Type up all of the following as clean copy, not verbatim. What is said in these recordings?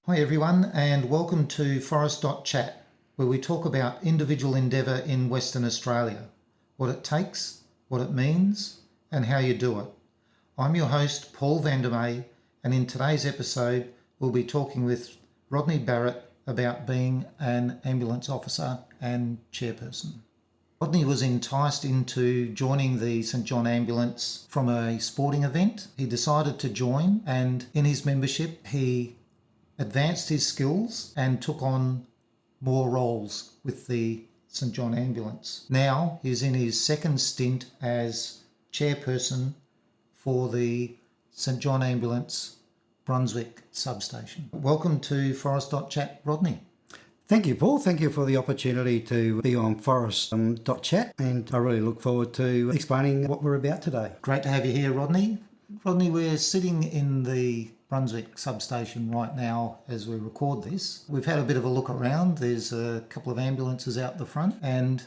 Hi everyone, and welcome to Forest.chat, where we talk about individual endeavour in Western Australia, what it takes, what it means, and how you do it. I'm your host, Paul Vandermeer, and in today's episode, we'll be talking with Rodney Barrett about being an ambulance officer and chairperson. Rodney was enticed into joining the St John Ambulance from a sporting event. He decided to join, and in his membership, he advanced his skills and took on more roles with the St John Ambulance. Now he's in his second stint as chairperson for the St John Ambulance Brunswick substation. Welcome to Forest.chat, Rodney. Thank you, Paul. Thank you for the opportunity to be on Forest.chat, and I really look forward to explaining what we're about today. Great to have you here, Rodney. Rodney, we're sitting in the Brunswick substation right now as we record this. We've had a bit of a look around. There's a couple of ambulances out the front, and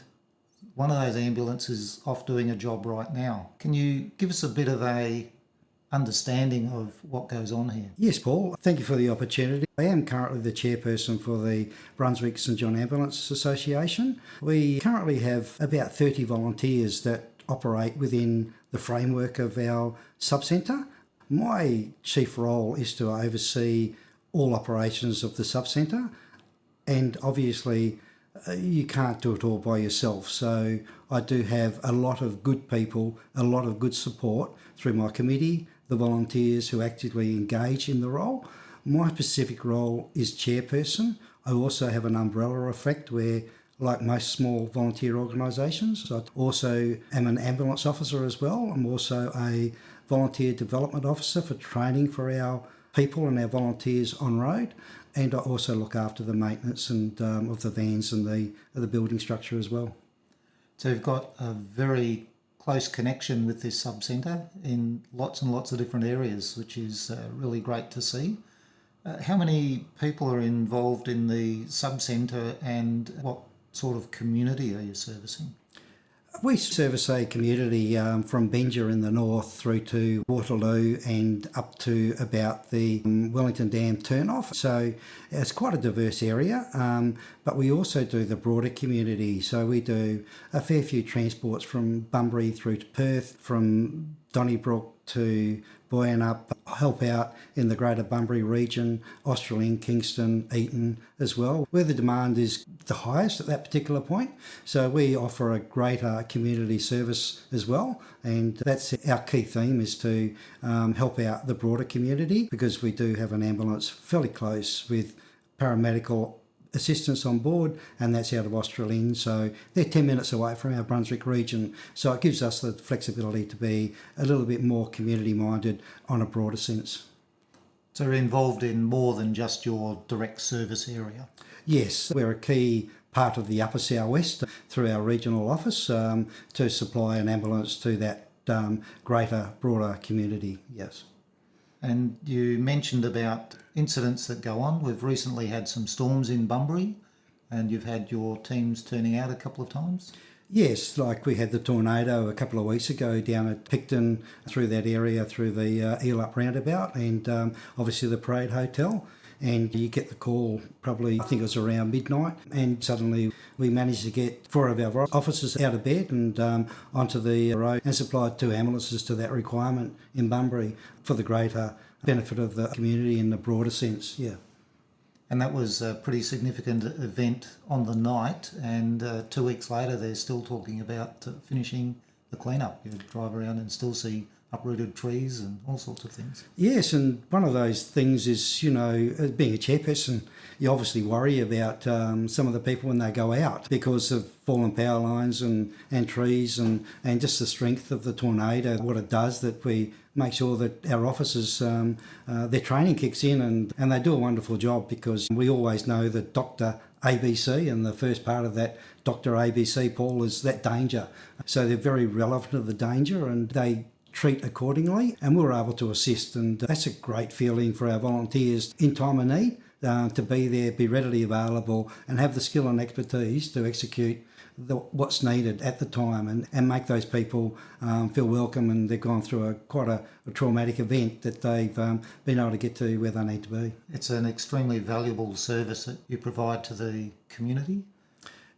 one of those ambulances is off doing a job right now. Can you give us a bit of a understanding of what goes on here? Yes, Paul. Thank you for the opportunity. I am currently the chairperson for the Brunswick St John Ambulance Association. We currently have about 30 volunteers that operate within the framework of our subcentre. My chief role is to oversee all operations of the subcentre, and obviously you can't do it all by yourself. So I do have a lot of good people, a lot of good support through my committee, the volunteers who actively engage in the role. My specific role is chairperson. I also have an umbrella effect where, like most small volunteer organisations, I also am an ambulance officer as well. I'm also a volunteer development officer for training for our people and our volunteers on road, and I also look after the maintenance and of the vans and the building structure as well. So you've got a very close connection with this subcentre in lots and lots of different areas, which is really great to see. How many people are involved in the subcentre, and what sort of community are you servicing? We service a community from Benja in the north through to Waterloo and up to about the Wellington Dam turnoff. So it's quite a diverse area, but we also do the broader community. So we do a fair few transports from Bunbury through to Perth, from Donnybrook to Boyanup, help out in the greater Bunbury region, Australind, Kingston, Eton as well, where the demand is the highest at that particular point. So we offer a greater community service as well, and that's our key theme, is to help out the broader community, because we do have an ambulance fairly close with paramedical assistance on board, and that's out of Australind, so they're 10 minutes away from our Brunswick region, so it gives us the flexibility to be a little bit more community minded on a broader sense. So you're involved in more than just your direct service area? Yes, we're a key part of the Upper South West through our regional office to supply an ambulance to that greater, broader community, yes. And you mentioned about incidents that go on. We've recently had some storms in Bunbury, and you've had your teams turning out a couple of times. Yes, like we had the tornado a couple of weeks ago down at Picton, through that area, through the Eel Up roundabout, and obviously the Parade Hotel. And you get the call probably, I think it was around midnight, and suddenly we managed to get 4 of our officers out of bed and onto the road and supplied 2 ambulances to that requirement in Bunbury for the greater benefit of the community in the broader sense, yeah. And that was a pretty significant event on the night, and 2 weeks later they're still talking about finishing the cleanup. You drive around and still see uprooted trees and all sorts of things. Yes, and one of those things is, you know, being a chairperson, you obviously worry about some of the people when they go out because of fallen power lines and trees and just the strength of the tornado, what it does, that we make sure that our officers, their training kicks in, and they do a wonderful job, because we always know that Dr. ABC, and the first part of that Dr. ABC, Paul, is that danger. So they're very relevant of the danger, and they treat accordingly, and we were able to assist, and that's a great feeling for our volunteers in time of need, to be there, be readily available, and have the skill and expertise to execute what's needed at the time and make those people feel welcome, and they've gone through quite a traumatic event that they've been able to get to where they need to be. It's an extremely valuable service that you provide to the community.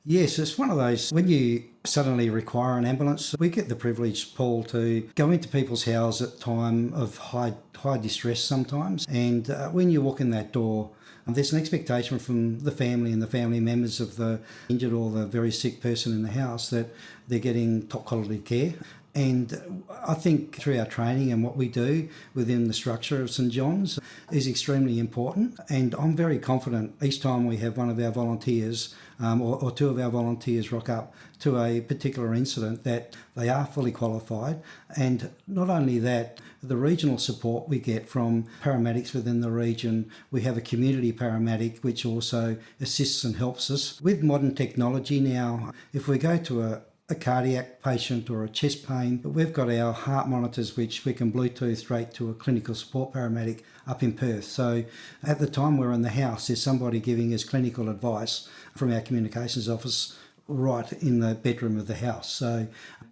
Yes, it's one of those, when you suddenly require an ambulance, we get the privilege, Paul, to go into people's houses at time of high distress sometimes. And when you walk in that door, there's an expectation from the family and the family members of the injured or the very sick person in the house that they're getting top quality care. And I think through our training and what we do within the structure of St John's is extremely important. And I'm very confident each time we have one of our volunteers or two of our volunteers rock up to a particular incident that they are fully qualified. And not only that, the regional support we get from paramedics within the region. We have a community paramedic which also assists and helps us. With modern technology now, if we go to a cardiac patient or a chest pain, but we've got our heart monitors which we can Bluetooth straight to a clinical support paramedic up in Perth. So at the time we're in the house, there's somebody giving us clinical advice from our communications office right in the bedroom of the house. So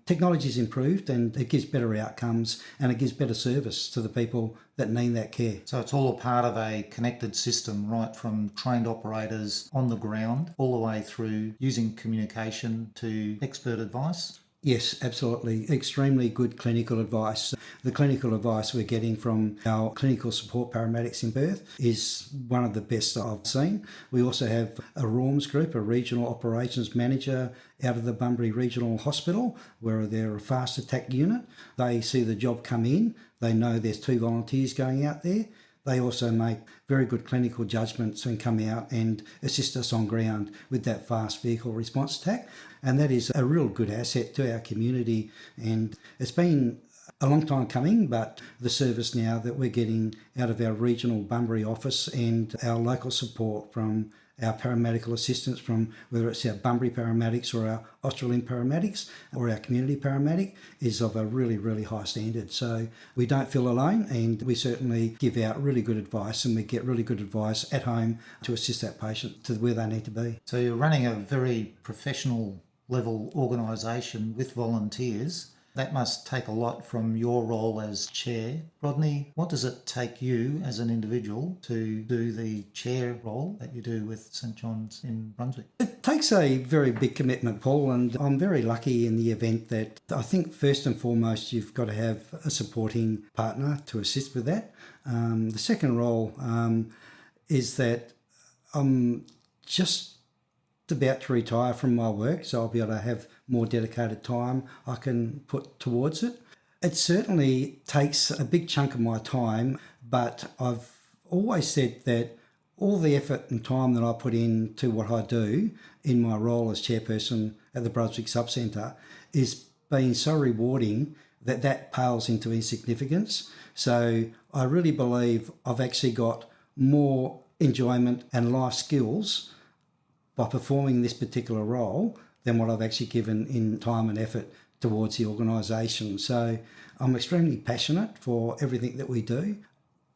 technology's improved and it gives better outcomes and it gives better service to the people that need that care. So it's all a part of a connected system, right from trained operators on the ground all the way through using communication to expert advice? Yes, absolutely. Extremely good clinical advice. The clinical advice we're getting from our clinical support paramedics in Perth is one of the best I've seen. We also have a RORMS group, a regional operations manager out of the Bunbury Regional Hospital, where they're a fast attack unit. They see the job come in. They know there's 2 volunteers going out there. They also make very good clinical judgments and come out and assist us on ground with that fast vehicle response attack. And that is a real good asset to our community. And it's been a long time coming, but the service now that we're getting out of our regional Bunbury office and our local support from our paramedical assistance, from whether it's our Bunbury paramedics or our Australian paramedics or our community paramedic, is of a really, really high standard. So we don't feel alone, and we certainly give out really good advice, and we get really good advice at home to assist that patient to where they need to be. So you're running a very professional level organisation with volunteers. That must take a lot from your role as chair. Rodney, what does it take you as an individual to do the chair role that you do with St John's in Brunswick? It takes a very big commitment, Paul, and I'm very lucky in the event that I think first and foremost you've got to have a supporting partner to assist with that. The second role is that I'm just about to retire from my work, so I'll be able to have more dedicated time I can put towards it. It certainly takes a big chunk of my time, but I've always said that all the effort and time that I put into what I do in my role as chairperson at the Brunswick Subcentre is being so rewarding that pales into insignificance. So I really believe I've actually got more enjoyment and life skills by performing this particular role than what I've actually given in time and effort towards the organisation. So I'm extremely passionate for everything that we do.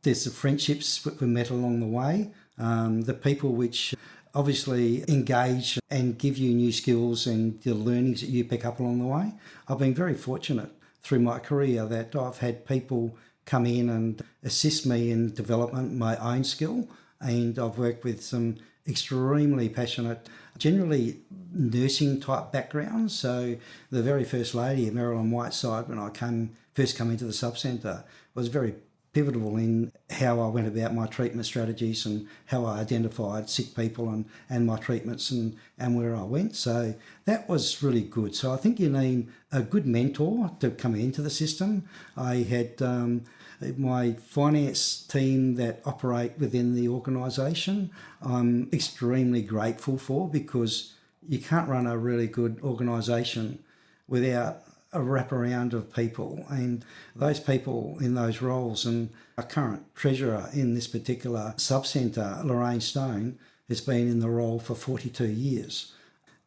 There's the friendships that we met along the way, the people which obviously engage and give you new skills and the learnings that you pick up along the way. I've been very fortunate through my career that I've had people come in and assist me in development of my own skill, and I've worked with some extremely passionate, generally nursing type backgrounds. So the very first lady, Marilyn Whiteside, when I first came into the subcentre, was very pivotal in how I went about my treatment strategies and how I identified sick people and my treatments and where I went. So that was really good. So I think you need a good mentor to come into the system. I had my finance team that operate within the organisation, I'm extremely grateful for, because you can't run a really good organisation without a wraparound of people, and those people in those roles. And our current treasurer in this particular subcentre, Lorraine Stone, has been in the role for 42 years,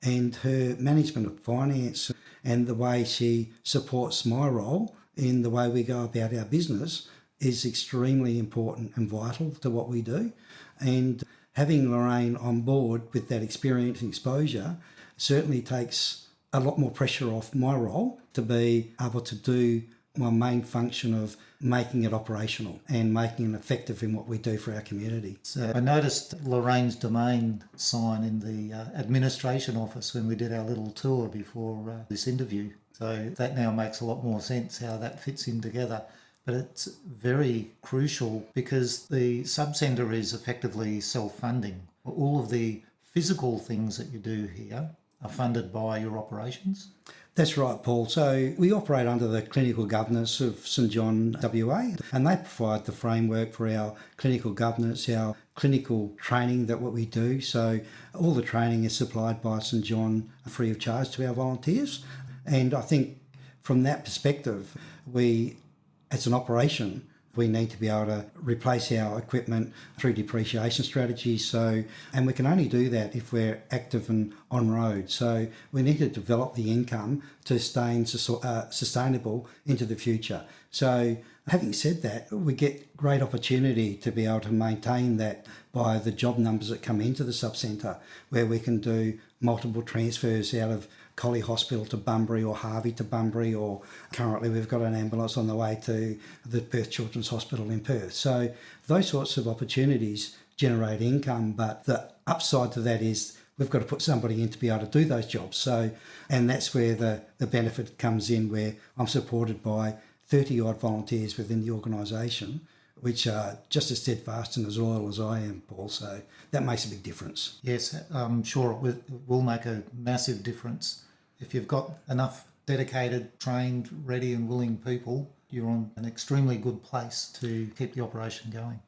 and her management of finance and the way she supports my role in the way we go about our business is extremely important and vital to what we do. And having Lorraine on board with that experience and exposure certainly takes a lot more pressure off my role to be able to do my main function of making it operational and making it effective in what we do for our community. So I noticed Lorraine's domain sign in the administration office when we did our little tour before this interview. So that now makes a lot more sense how that fits in together. But it's very crucial because the sub-centre is effectively self-funding. All of the physical things that you do here are funded by your operations. That's right, Paul. So we operate under the clinical governance of St John WA, and they provide the framework for our clinical governance, our clinical training that what we do. So all the training is supplied by St John free of charge to our volunteers. And I think from that perspective, we, as an operation, we need to be able to replace our equipment through depreciation strategies. So, and we can only do that if we're active and on road. So we need to develop the income to stay sustainable into the future. So having said that, we get great opportunity to be able to maintain that by the job numbers that come into the sub-centre, where we can do multiple transfers out of Collie Hospital to Bunbury or Harvey to Bunbury, or currently we've got an ambulance on the way to the Perth Children's Hospital in Perth. So those sorts of opportunities generate income, but the upside to that is we've got to put somebody in to be able to do those jobs. So, and that's where the benefit comes in, where I'm supported by 30 odd volunteers within the organisation, which are just as steadfast and as loyal as I am, Paul. So that makes a big difference. Yes, I'm sure it will make a massive difference. If you've got enough dedicated, trained, ready and willing people, you're on an extremely good place to keep the operation going.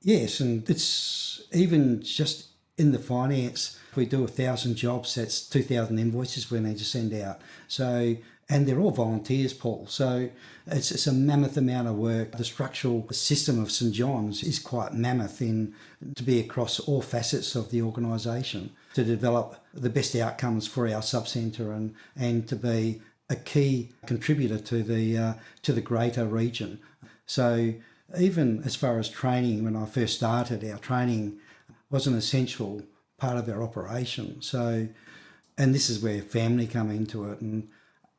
Yes, and it's even just in the finance, if we do 1,000 jobs, that's 2,000 invoices we need to send out. So, and they're all volunteers, Paul. So it's a mammoth amount of work. The structural system of St John's is quite mammoth to be across all facets of the organisation to develop the best outcomes for our sub-centre and to be a key contributor to the greater region. So even as far as training, when I first started, our training was an essential part of our operation. So, and this is where family come into it. And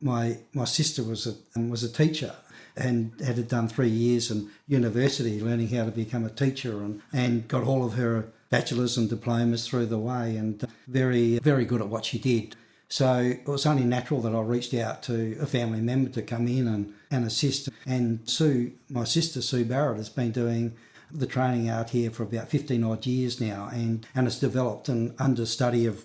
my sister was a teacher and had done 3 years in university learning how to become a teacher and got all of her bachelors and diplomas through the way, and very, very good at what she did. So it was only natural that I reached out to a family member to come in and assist. And Sue, my sister, Sue Barrett, has been doing the training out here for about 15 odd years now, and has developed an understudy of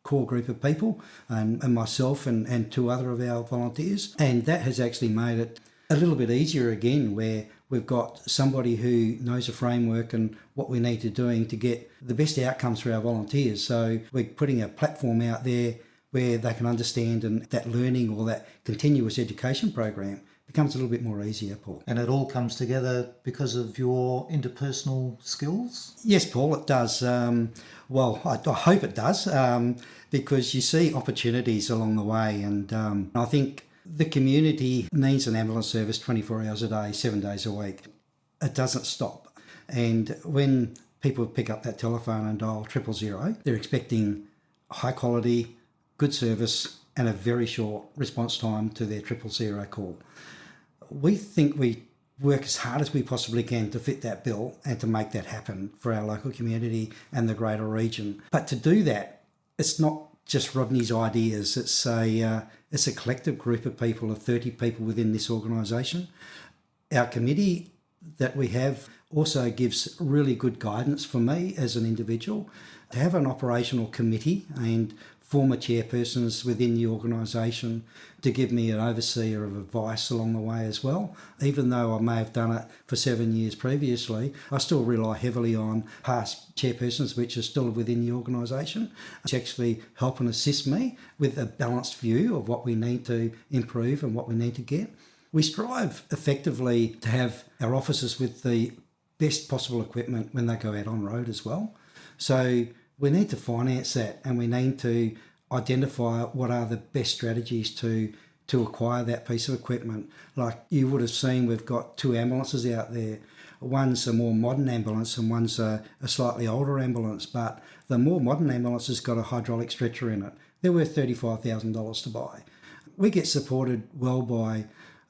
core group of people and myself and 2 other of our volunteers. And that has actually made it a little bit easier again, where we've got somebody who knows the framework and what we need to doing to get the best outcomes for our volunteers. So we're putting a platform out there where they can understand, and that learning or that continuous education program becomes a little bit more easier, Paul. And it all comes together because of your interpersonal skills? Yes, Paul, it does. Well, I hope it does, because you see opportunities along the way, and I think the community needs an ambulance service 24 hours a day, 7 days a week. It doesn't stop. And when people pick up that telephone and dial 000, they're expecting high quality, good service and a very short response time to their 000 call. We think we work as hard as we possibly can to fit that bill and to make that happen for our local community and the greater region. But to do that, it's not just Rodney's ideas. It's a collective group of people, of 30 people within this organisation. Our committee that we have also gives really good guidance for me as an individual. To have an operational committee and former chairpersons within the organisation to give me an overseer of advice along the way as well. Even though I may have done it for 7 years previously, I still rely heavily on past chairpersons which are still within the organisation to actually help and assist me with a balanced view of what we need to improve and what we need to get. We strive effectively to have our officers with the best possible equipment when they go out on road as well. So we need to finance that, and we need to identify what are the best strategies to acquire that piece of equipment. Like you would have seen, we've got 2 ambulances out there. One's a more modern ambulance and one's a slightly older ambulance, but the more modern ambulance has got a hydraulic stretcher in it. they're worth $35,000 to buy. We get supported well by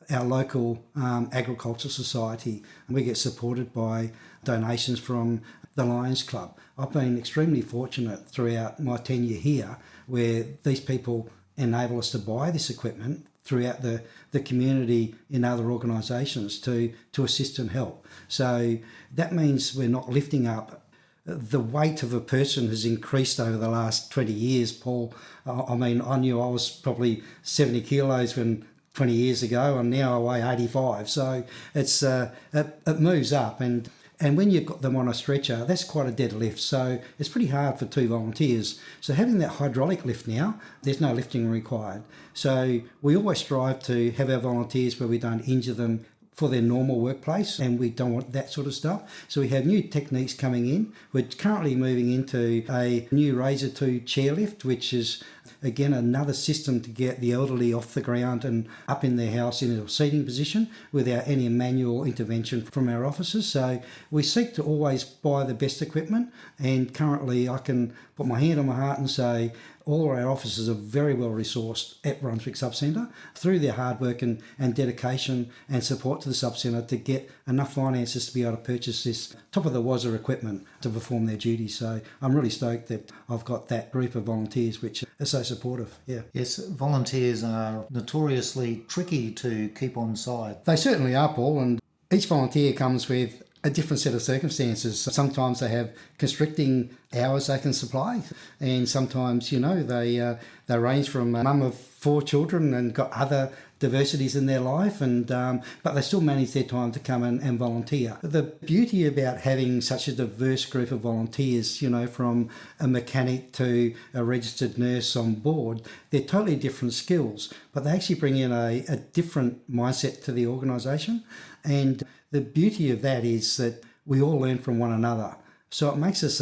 our local agriculture society, and we get supported by donations from the Lions Club. I've been extremely fortunate throughout my tenure here where these people enable us to buy this equipment throughout the community in other organisations to assist and help. So that means we're not lifting up. The weight of a person has increased over the last 20 years, Paul. I mean, I knew I was probably 70 kilos when 20 years ago, and now I weigh 85. So it moves up, and when you've got them on a stretcher, that's quite a dead lift. So it's pretty hard for 2 volunteers. So having that hydraulic lift now, there's no lifting required. So we always strive to have our volunteers where we don't injure them for their normal workplace, and we don't want that sort of stuff. So we have new techniques coming in. We're currently moving into a new Razor 2 chairlift, which is again another system to get the elderly off the ground and up in their house in a seating position without any manual intervention from our officers. So we seek to always buy the best equipment, and currently I can put my hand on my heart and say all our officers are very well resourced at Brunswick Subcentre through their hard work and dedication and support to the Subcentre to get enough finances to be able to purchase this top of the wazoo equipment to perform their duties. So I'm really stoked that I've got that group of volunteers which are so supportive. Yeah. Yes, volunteers are notoriously tricky to keep on side. They certainly are, Paul, and each volunteer comes with a different set of circumstances. Sometimes they have constricting hours they can supply, and sometimes, they range from a mum of 4 children and got other diversities in their life, and but they still manage their time to come and volunteer. The beauty about having such a diverse group of volunteers, from a mechanic to a registered nurse on board, they're totally different skills, but they actually bring in a different mindset to the organisation. And the beauty of that is that we all learn from one another. So it makes us,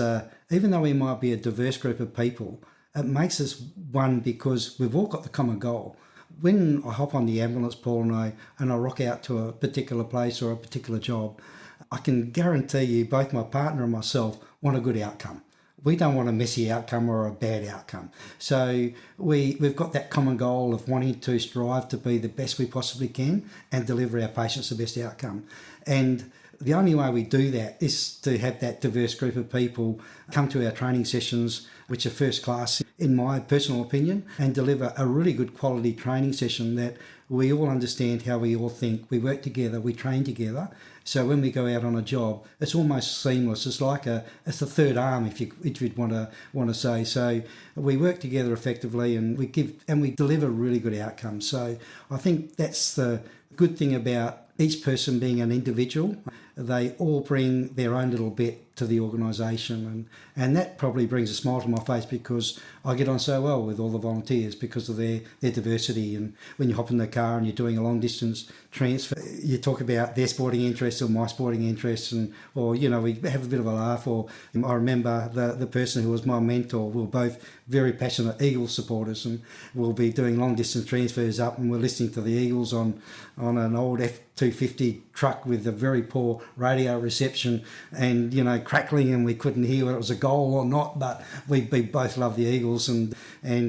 even though we might be a diverse group of people, it makes us one because we've all got the common goal. When I hop on the ambulance, Paul, and I rock out to a particular place or a particular job, I can guarantee you both my partner and myself want a good outcome. We don't want a messy outcome or a bad outcome. So we've got that common goal of wanting to strive to be the best we possibly can and deliver our patients the best outcome. And the only way we do that is to have that diverse group of people come to our training sessions, which are first class in my personal opinion, and deliver a really good quality training session that we all understand how we all think. We work together, we train together. So when we go out on a job, it's almost seamless. It's like it's the third arm, if you'd want to say. So we work together effectively, and we deliver really good outcomes. So I think that's the good thing about each person being an individual. They all bring their own little bit to the organisation, and that probably brings a smile to my face because I get on so well with all the volunteers because of their diversity. And when you hop in the car and you're doing a long distance transfer, you talk about their sporting interests or my sporting interests, or we have a bit of a laugh. Or I remember the person who was my mentor. We were both very passionate Eagles supporters, and we'll be doing long distance transfers up, and we're listening to the Eagles on an old F250 truck with a very poor radio reception, and crackling, and we couldn't hear whether it was a goal or not, but we both loved the Eagles, and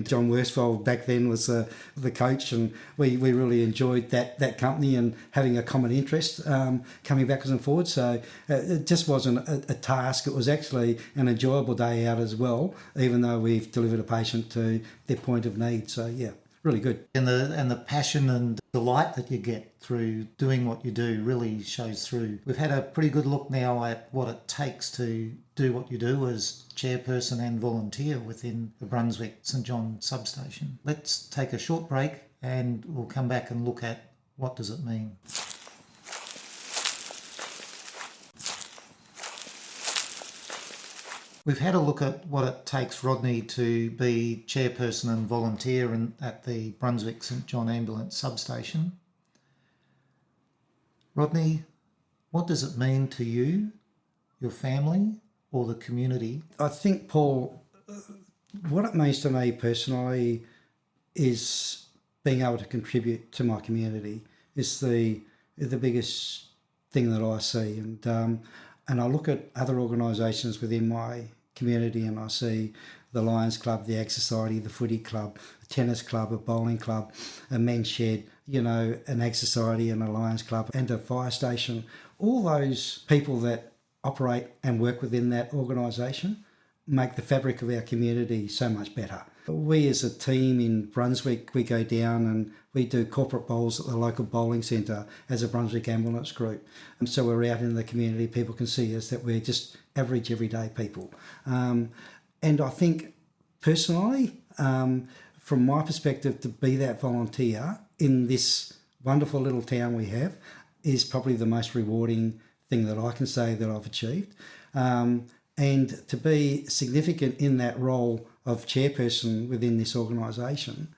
John Worsfold back then was the coach, and we really enjoyed that company and having a common interest coming backwards and forwards. So it just wasn't a task, it was actually an enjoyable day out as well, even though we've delivered a patient to their point of need. So yeah, really good. And the passion and delight that you get through doing what you do really shows through. We've had a pretty good look now at what it takes to do what you do as chairperson and volunteer within the Brunswick St John substation. Let's take a short break and we'll come back and look at what does it mean. We've had a look at what it takes, Rodney, to be chairperson and volunteer at the Brunswick St John Ambulance substation. Rodney, what does it mean to you, your family, or the community? I think, Paul, what it means to me personally is being able to contribute to my community is the biggest thing that I see. And I look at other organisations within my community and I see the Lions Club, the Ag Society, the Footy Club, a tennis club, a bowling club, a men's shed, an Ag Society and a Lions Club and a fire station. All those people that operate and work within that organisation make the fabric of our community so much better. We as a team in Brunswick, we go down and we do corporate bowls at the local bowling centre as a Brunswick Ambulance group. And so we're out in the community, people can see us, that we're just average everyday people. And I think personally, from my perspective, to be that volunteer in this wonderful little town we have is probably the most rewarding thing that I can say that I've achieved. And to be significant in that role of chairperson within this organisation,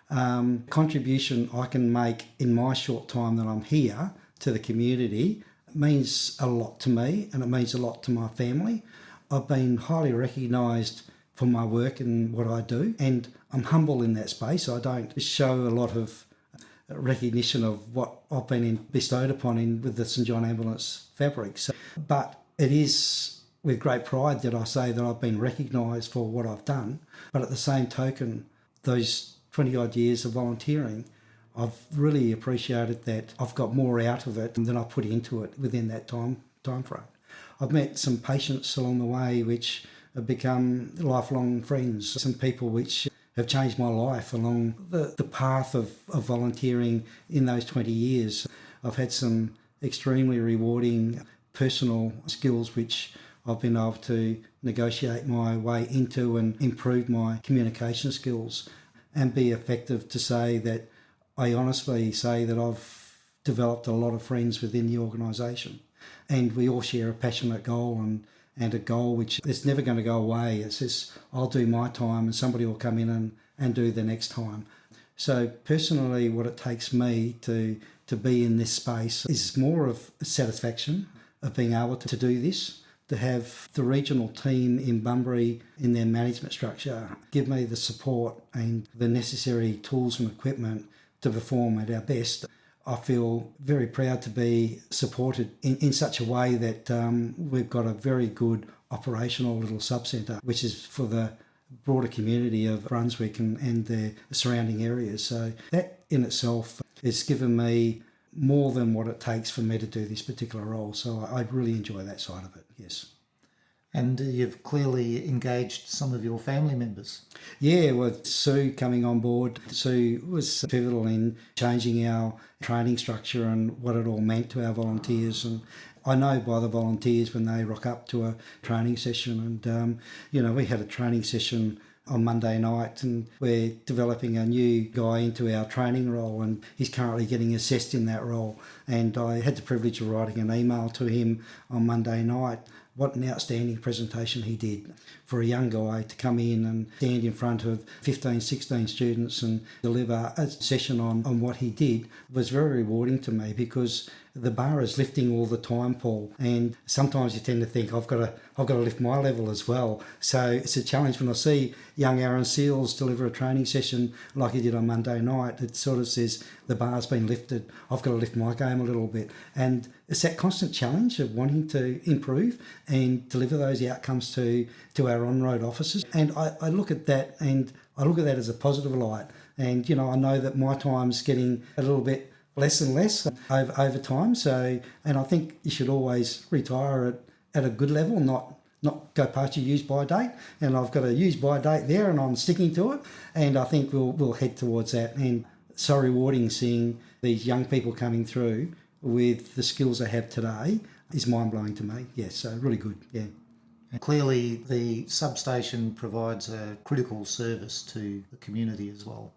contribution I can make in my short time that I'm here to the community means a lot to me, and it means a lot to my family. I've been highly recognised for my work and what I do, and I'm humble in that space. I don't show a lot of recognition of what I've been bestowed upon with the St John Ambulance fabric. But it is with great pride that I say that I've been recognised for what I've done. But at the same token, those 20 odd years of volunteering, I've really appreciated that I've got more out of it than I put into it within that time frame. I've met some patients along the way which have become lifelong friends, some people which have changed my life along the path of volunteering in those 20 years. I've had some extremely rewarding personal skills which I've been able to negotiate my way into and improve my communication skills and be effective to say that I honestly say that I've developed a lot of friends within the organisation, and we all share a passionate goal and a goal which is never going to go away. It's just I'll do my time and somebody will come in and do the next time. So personally, what it takes me to be in this space is more of satisfaction of being able to do this, to have the regional team in Bunbury in their management structure give me the support and the necessary tools and equipment to perform at our best. I feel very proud to be supported in such a way that we've got a very good operational little sub-centre, which is for the broader community of Brunswick and the surrounding areas. So that in itself has given me more than what it takes for me to do this particular role. So I really enjoy that side of it, yes. And you've clearly engaged some of your family members. Yeah, with Sue coming on board, Sue was pivotal in changing our training structure and what it all meant to our volunteers. And I know by the volunteers when they rock up to a training session. And, we had a training session on Monday night and we're developing a new guy into our training role, and he's currently getting assessed in that role. And I had the privilege of writing an email to him on Monday night. What an outstanding presentation he did for a young guy to come in and stand in front of 15, 16 students and deliver a session on what he did was very rewarding to me, because the bar is lifting all the time, Paul, and sometimes you tend to think I've got to lift my level as well. So it's a challenge when I see young Aaron Seals deliver a training session like he did on Monday night. It sort of says the bar's been lifted, I've got to lift my game a little bit. And it's that constant challenge of wanting to improve and deliver those outcomes to our on-road officers. And I look at that and I look at that as a positive light. And, I know that my time's getting a little bit less and less over time. So, and I think you should always retire at a good level, not go past your use-by date. And I've got a use-by date there and I'm sticking to it. And I think we'll head towards that. And so rewarding seeing these young people coming through with the skills they have today is mind-blowing to me. Yes, so really good, yeah. And clearly the substation provides a critical service to the community as well.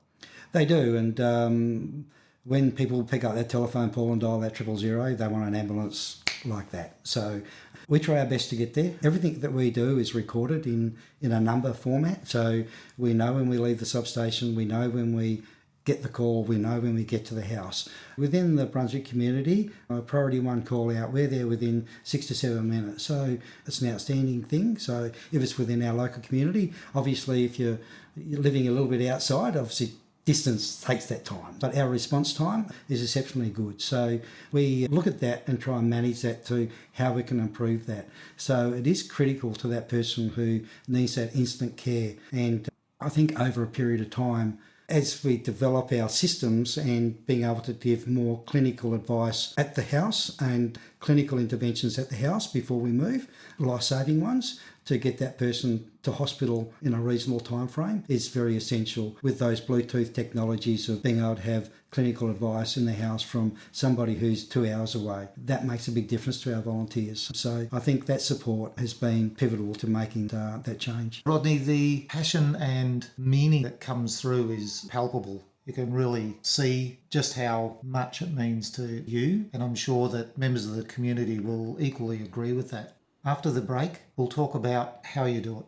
They do, and when people pick up their telephone, Paul, and dial that 000, they want an ambulance like that. So we try our best to get there. Everything that we do is recorded in a number format. So we know when we leave the substation, we know when we get the call, we know when we get to the house. Within the Brunswick community, a priority 1 call out, we're there within 6 to 7 minutes. So it's an outstanding thing. So if it's within our local community, obviously if you're living a little bit outside, obviously distance takes that time, but our response time is exceptionally good. So we look at that and try and manage that to how we can improve that. So it is critical to that person who needs that instant care. And I think over a period of time, as we develop our systems and being able to give more clinical advice at the house and clinical interventions at the house before we move, life-saving ones, to get that person to hospital in a reasonable time frame is very essential with those Bluetooth technologies of being able to have clinical advice in the house from somebody who's 2 hours away. That makes a big difference to our volunteers. So I think that support has been pivotal to making that change. Rodney, the passion and meaning that comes through is palpable. You can really see just how much it means to you, and I'm sure that members of the community will equally agree with that. After the break, we'll talk about how you do it.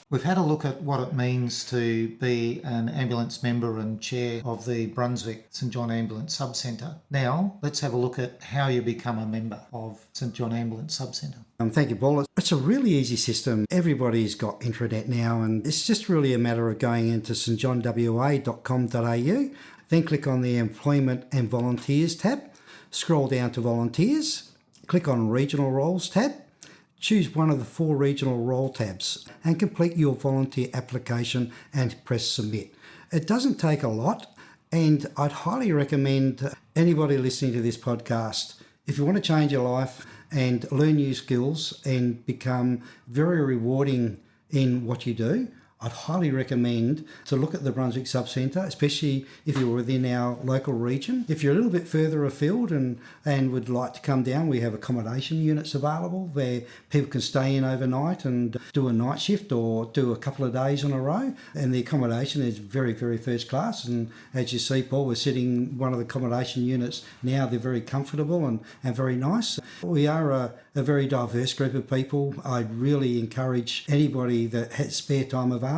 We've had a look at what it means to be an ambulance member and chair of the Brunswick St John Ambulance Subcentre. Now, let's have a look at how you become a member of St John Ambulance Subcentre. Thank you, Paul. It's a really easy system. Everybody's got intranet now, and it's just really a matter of going into stjohnwa.com.au, then click on the Employment and Volunteers tab, scroll down to Volunteers, click on Regional Roles tab, choose one of the 4 regional role tabs and complete your volunteer application and press Submit. It doesn't take a lot, and I'd highly recommend anybody listening to this podcast, if you want to change your life and learn new skills and become very rewarding in what you do, I'd highly recommend to look at the Brunswick Subcentre, especially if you're within our local region. If you're a little bit further afield and would like to come down, we have accommodation units available where people can stay in overnight and do a night shift or do a couple of days in a row. And the accommodation is very, very first class. And as you see, Paul, we're sitting in one of the accommodation units now. They're very comfortable and very nice. We are a very diverse group of people. I'd really encourage anybody that has spare time available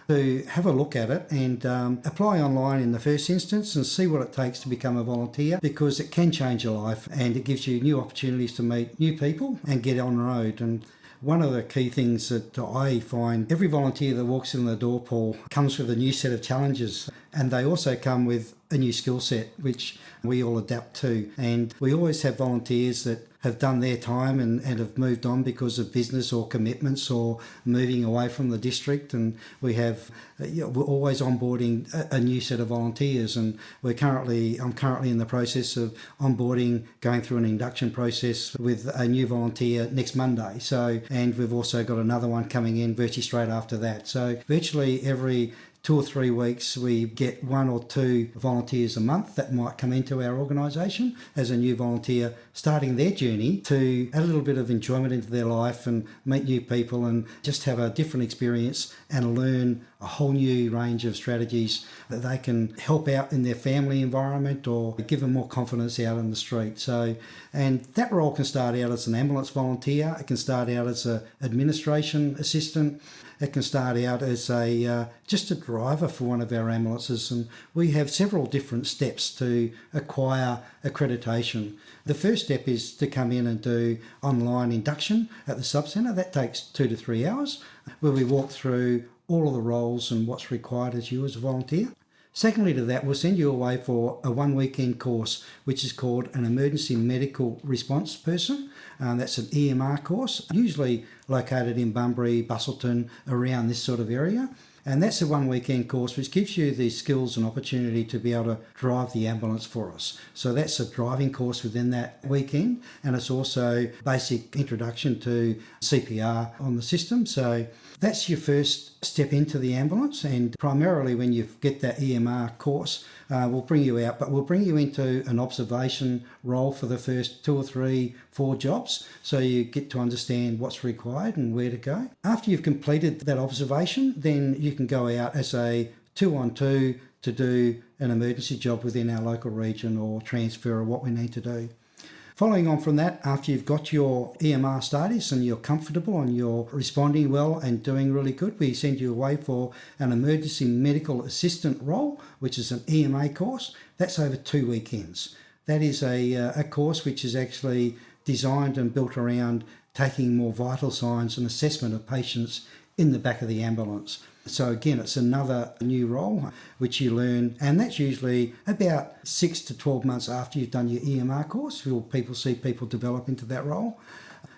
to have a look at it and apply online in the first instance and see what it takes to become a volunteer, because it can change your life and it gives you new opportunities to meet new people and get on the road. And one of the key things that I find, every volunteer that walks in the door, Paul, comes with a new set of challenges, and they also come with a new skill set, which we all adapt to. And we always have volunteers that have done their time and have moved on because of business or commitments or moving away from the district. And we have, we're always onboarding a new set of volunteers. And I'm currently in the process of onboarding, going through an induction process with a new volunteer next Monday. And we've also got another one coming in virtually straight after that. So virtually every 2 or 3 weeks, we get 1 or 2 volunteers a month that might come into our organisation as a new volunteer, starting their journey to add a little bit of enjoyment into their life and meet new people and just have a different experience and learn a whole new range of strategies that they can help out in their family environment or give them more confidence out in the street. And that role can start out as an ambulance volunteer. It can start out as an administration assistant. It can start out as just a driver for one of our ambulances, and we have several different steps to acquire accreditation. The first step is to come in and do online induction at the subcentre. That takes 2 to 3 hours, where we walk through all of the roles and what's required as you as a volunteer. Secondly to that, we'll send you away for a 1 weekend course, which is called an Emergency Medical Response Person. That's an EMR course, usually located in Bunbury, Busselton, around this sort of area. And that's a 1 weekend course which gives you the skills and opportunity to be able to drive the ambulance for us. So that's a driving course within that weekend, and it's also basic introduction to CPR on the system. So that's your first step into the ambulance, and primarily when you get that EMR course, we'll bring you out, but we'll bring you into an observation role for the first 2 or 3, 4 jobs, so you get to understand what's required and where to go. After you've completed that observation, then you can go out as a 2-on-2 to do an emergency job within our local region or transfer or what we need to do. Following on from that, after you've got your EMR status and you're comfortable and you're responding well and doing really good, we send you away for an emergency medical assistant role, which is an EMA course. That's over 2 weekends. That is a course which is actually designed and built around taking more vital signs and assessment of patients in the back of the ambulance. So again, it's another new role which you learn, and that's usually about 6 to 12 months after you've done your EMR course. People see people develop into that role.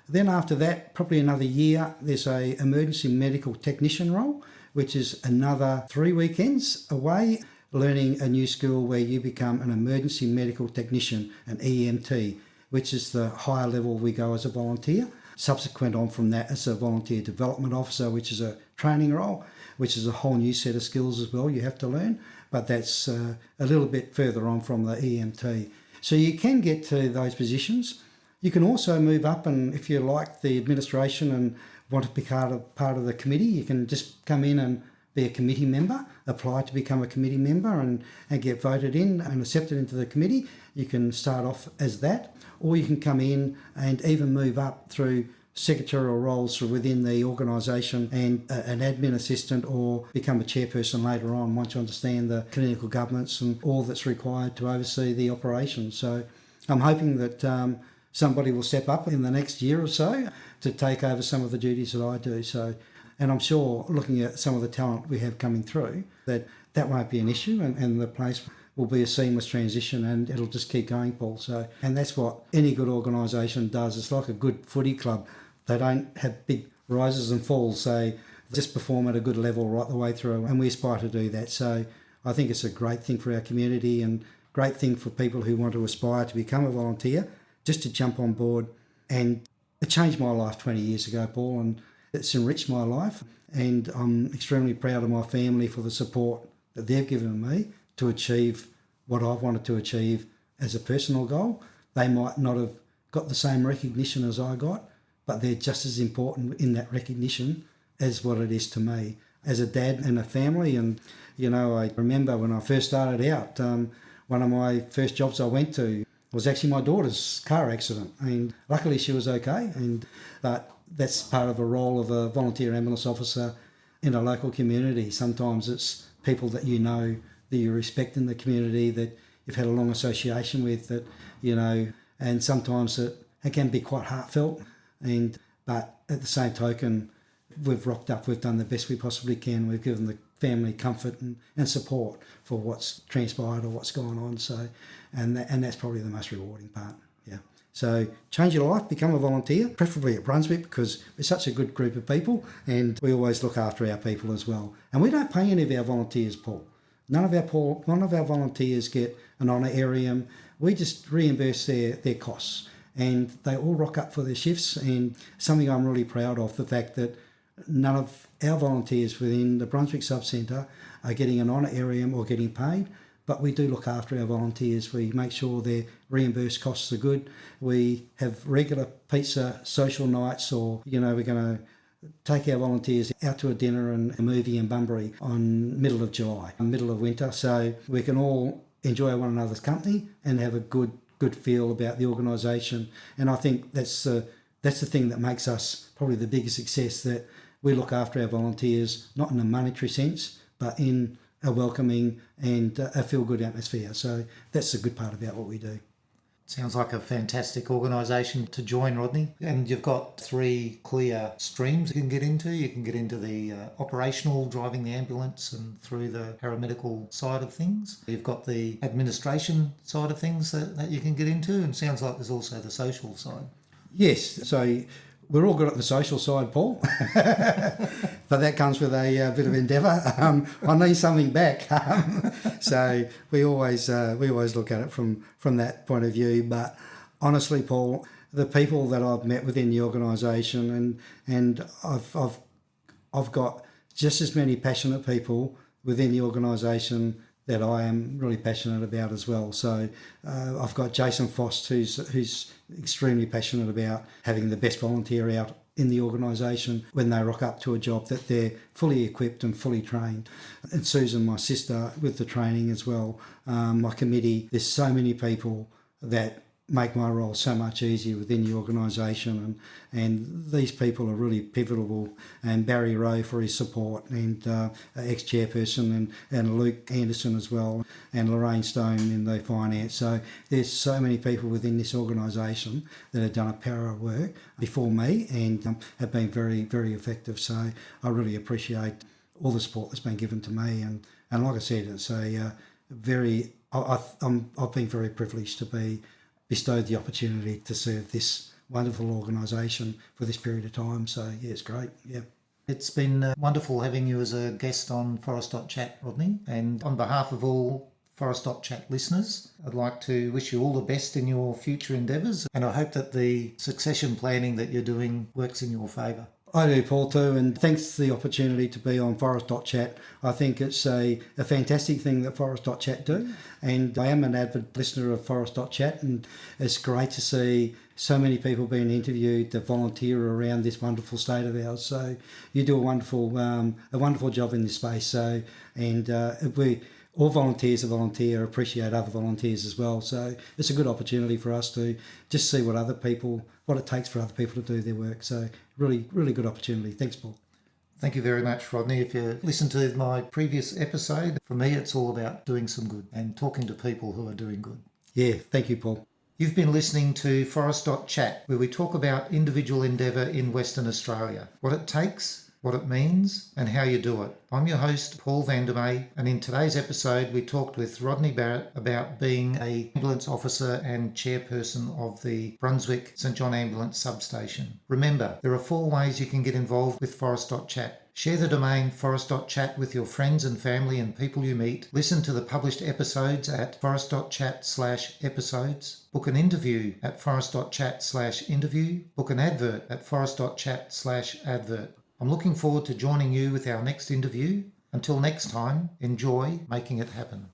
Then after that, probably another year, there's a emergency medical technician role, which is another 3 weekends away, learning a new skill where you become an emergency medical technician, an EMT, which is the higher level we go as a volunteer. Subsequent on from that as a volunteer development officer, which is a training role, which is a whole new set of skills as well you have to learn, but that's a little bit further on from the EMT. So you can get to those positions. You can also move up, and if you like the administration and want to be part of the committee, you can just come in and be a committee member, apply to become a committee member and get voted in and accepted into the committee. You can start off as that, or you can come in and even move up through secretarial roles within the organisation and an admin assistant, or become a chairperson later on once you understand the clinical governance and all that's required to oversee the operation. So I'm hoping that somebody will step up in the next year or so to take over some of the duties that I do. So, and I'm sure, looking at some of the talent we have coming through, that won't be an issue, and the place will be a seamless transition, and it'll just keep going, Paul. So, and that's what any good organisation does. It's like a good footy club. They don't have big rises and falls. They just perform at a good level right the way through, and we aspire to do that. So I think it's a great thing for our community, and great thing for people who want to aspire to become a volunteer, just to jump on board. And it changed my life 20 years ago, Paul, and it's enriched my life. And I'm extremely proud of my family for the support that they've given me to achieve what I've wanted to achieve as a personal goal. They might not have got the same recognition as I got, but they're just as important in that recognition as what it is to me as a dad and a family. And, you know, I remember when I first started out, one of my first jobs I went to was actually my daughter's car accident, and luckily she was okay. But that's part of a role of a volunteer ambulance officer in a local community. Sometimes it's people that you know, that you respect in the community, that you've had a long association with, that, you know, and sometimes it can be quite heartfelt. But at the same token, we've rocked up, we've done the best we possibly can, we've given the family comfort and support for what's transpired or what's gone on. So, and that's probably the most rewarding part. Yeah. So change your life, become a volunteer, preferably at Brunswick, because we're such a good group of people, and we always look after our people as well. And we don't pay any of our volunteers, Paul. None of our volunteers get an honorarium. We just reimburse their costs, and they all rock up for their shifts. And something I'm really proud of, the fact that none of our volunteers within the Brunswick Sub-Centre are getting an honorarium or getting paid, but we do look after our volunteers. We make sure their reimbursed costs are good. We have regular pizza social nights, or, you know, we're going to take our volunteers out to a dinner and a movie in Bunbury on middle of July, middle of winter, so we can all enjoy one another's company and have a good feel about the organisation. And I think that's the thing that makes us probably the biggest success, that we look after our volunteers, not in a monetary sense, but in a welcoming and a feel-good atmosphere. So that's the good part about what we do. Sounds like a fantastic organisation to join, Rodney. And you've got 3 clear streams you can get into. You can get into the operational, driving the ambulance, and through the paramedical side of things. You've got the administration side of things that you can get into, and sounds like there's also the social side. Yes, so we're all good at the social side, Paul, but that comes with a bit of endeavour. I need something back, so we always look at it from that point of view. But honestly, Paul, the people that I've met within the organisation, and I've got just as many passionate people within the organisation that I am really passionate about as well. So I've got Jason Fost, who's extremely passionate about having the best volunteer out in the organisation when they rock up to a job, that they're fully equipped and fully trained. And Susan, my sister, with the training as well. My committee, there's so many people that make my role so much easier within the organisation, and these people are really pivotal, and Barry Rowe for his support, and ex-chairperson, and Luke Anderson as well, and Lorraine Stone in the finance. So there's so many people within this organisation that have done a power of work before me and have been very, very effective. So I really appreciate all the support that's been given to me, and like I said, it's a I've been very privileged to be bestowed the opportunity to serve this wonderful organisation for this period of time. So yeah, it's great. Yeah. It's been wonderful having you as a guest on Forest.chat, Rodney. And on behalf of all Forest.chat listeners, I'd like to wish you all the best in your future endeavours. And I hope that the succession planning that you're doing works in your favour. I do, Paul, too, and thanks for the opportunity to be on Forest.chat. I think it's a fantastic thing that Forest.chat do, and I am an avid listener of Forest.chat, and it's great to see so many people being interviewed that volunteer around this wonderful state of ours. So you do a wonderful job in this space. So, and all volunteers are volunteer, appreciate other volunteers as well. So it's a good opportunity for us to just see what it takes for other people to do their work. So really, really good opportunity. Thanks, Paul. Thank you very much, Rodney. If you listen to my previous episode, for me, it's all about doing some good and talking to people who are doing good. Yeah, thank you, Paul. You've been listening to Forest.chat, where we talk about individual endeavour in Western Australia, what it takes, what it means, and how you do it. I'm your host, Paul Vandermeer, and in today's episode, we talked with Rodney Barrett about being an ambulance officer and chairperson of the Brunswick St John Ambulance substation. Remember, there are 4 ways you can get involved with Forest.chat. Share the domain forest.chat with your friends and family and people you meet. Listen to the published episodes at forest.chat/episodes. Book an interview at forest.chat/interview. Book an advert at forest.chat/advert. I'm looking forward to joining you with our next interview. Until next time, enjoy making it happen.